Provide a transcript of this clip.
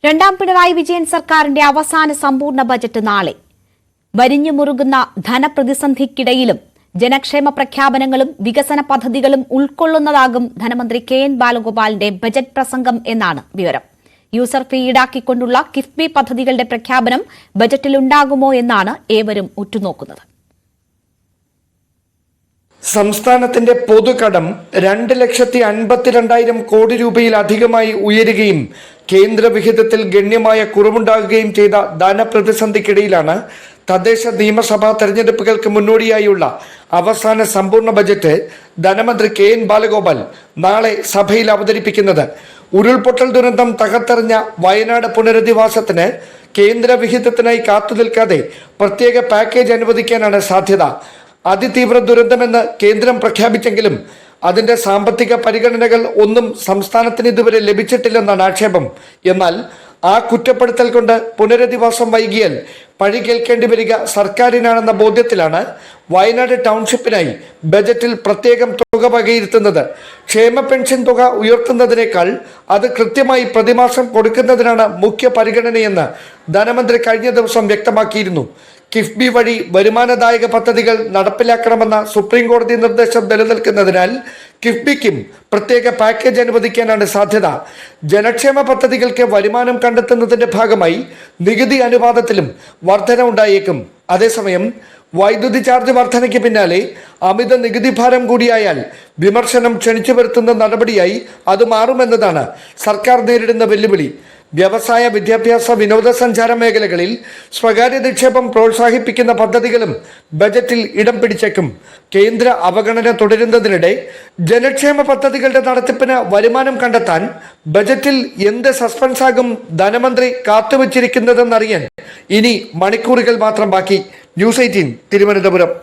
രണ്ടാം പിണറായി വിജയൻ സർക്കാരിന്റെ അവസാന സമ്പൂർണ്ണ ബജറ്റ് നാളെ. വരിഞ്ഞുമുറുകുന്ന ധനപ്രതിസന്ധിക്കിടയിലും ജനക്ഷേമ പ്രഖ്യാപനങ്ങളും വികസന പദ്ധതികളും ഉൾക്കൊള്ളുന്നതാകും ധനമന്ത്രി കെ.എൻ. ബാലഗോപാലിന്റെ ബജറ്റ് പ്രസംഗം എന്നാണ് വിവരം. യൂസർ ഫീ ഈടാക്കിക്കൊണ്ടുള്ള കിഫ്ബി പദ്ധതികളുടെ പ്രഖ്യാപനം ബജറ്റിലുണ്ടാകുമോ എന്നാണ് ഏവരും ഉറ്റുനോക്കുന്നത്. സംസ്ഥാനത്തിന്റെ പൊതുകടം 2,52,000 കോടി രൂപയിലധികമായി ഉയരുകയും കേന്ദ്ര വിഹിതത്തിൽ ഗണ്യമായ കുറവുണ്ടാകുകയും ചെയ്ത ധനപ്രതിസന്ധിക്കിടയിലാണ് തദ്ദേശ നിയമസഭാ തെരഞ്ഞെടുപ്പുകൾക്ക് മുന്നോടിയായുള്ള അവസാന സമ്പൂർണ്ണ ബജറ്റ് ധനമന്ത്രി കെ.എൻ. ബാലഗോപാൽ നാളെ സഭയിൽ അവതരിപ്പിക്കുന്നത്. ഉരുൾപൊട്ടൽ ദുരന്തം തകർത്തെറിഞ്ഞ വയനാട് പുനരധിവാസത്തിന് കേന്ദ്ര വിഹിതത്തിനായി കാത്തുനിൽക്കാതെ പ്രത്യേക പാക്കേജ് അനുവദിക്കാനാണ് സാധ്യത. അതിതീവ്ര ദുരന്തമെന്ന് കേന്ദ്രം പ്രഖ്യാപിച്ചെങ്കിലും അതിന്റെ സാമ്പത്തിക പരിഗണനകൾ ഒന്നും സംസ്ഥാനത്തിന് ഇതുവരെ ലഭിച്ചിട്ടില്ലെന്നാണ് ആക്ഷേപം. എന്നാൽ ആ കുറ്റപ്പെടുത്തൽ കൊണ്ട് പുനരധിവാസം വൈകിയാൽ പഴി കേൾക്കേണ്ടി വരിക സർക്കാരിനാണെന്ന ബോധ്യത്തിലാണ് വയനാട് ടൗൺഷിപ്പിനായി ബജറ്റിൽ പ്രത്യേകം തുക വകയിരുത്തുന്നത്. ക്ഷേമ പെൻഷൻ തുക ഉയർത്തുന്നതിനേക്കാൾ അത് കൃത്യമായി പ്രതിമാസം കൊടുക്കുന്നതിനാണ് മുഖ്യ പരിഗണനയെന്ന് ധനമന്ത്രി കഴിഞ്ഞ ദിവസം വ്യക്തമാക്കിയിരുന്നു. കിഫ്ബി വഴി വരുമാനദായക പദ്ധതികൾ നടപ്പിലാക്കണമെന്ന സുപ്രീം കോടതി നിർദ്ദേശം നിലനിൽക്കുന്നതിനാൽ കിഫ്ബിക്കും പ്രത്യേക പാക്കേജ് അനുവദിക്കാനാണ് സാധ്യത. ജനക്ഷേമ പദ്ധതികൾക്ക് വരുമാനം കണ്ടെത്തുന്നതിന്റെ ഭാഗമായി നികുതി അനുപാതത്തിലും വർധന ഉണ്ടായേക്കും. അതേസമയം വൈദ്യുതി ചാർജ് വർധനയ്ക്ക് പിന്നാലെ അമിത നികുതി ഭാരം കൂടിയായാൽ വിമർശനം ക്ഷണിച്ചു വരുത്തുന്ന നടപടിയായി അത് മാറുമെന്നതാണ് സർക്കാർ നേരിടുന്ന വെല്ലുവിളി. വ്യവസായ, വിദ്യാഭ്യാസ, വിനോദസഞ്ചാര മേഖലകളിൽ സ്വകാര്യ നിക്ഷേപം പ്രോത്സാഹിപ്പിക്കുന്ന പദ്ധതികളും ബജറ്റിൽ ഇടം പിടിച്ചേക്കും. കേന്ദ്ര അവഗണന തുടരുന്നതിനിടെ ജനക്ഷേമ പദ്ധതികളുടെ നടത്തിപ്പിന് വരുമാനം കണ്ടെത്താൻ ബജറ്റിൽ എന്ത് സസ്പെൻസാകും ധനമന്ത്രി കാത്തുവച്ചിരിക്കുന്നതെന്നറിയാൻ ഇനി മണിക്കൂറുകൾ മാത്രം ബാക്കി. ന്യൂസ് 18 തിരുവനന്തപുരം.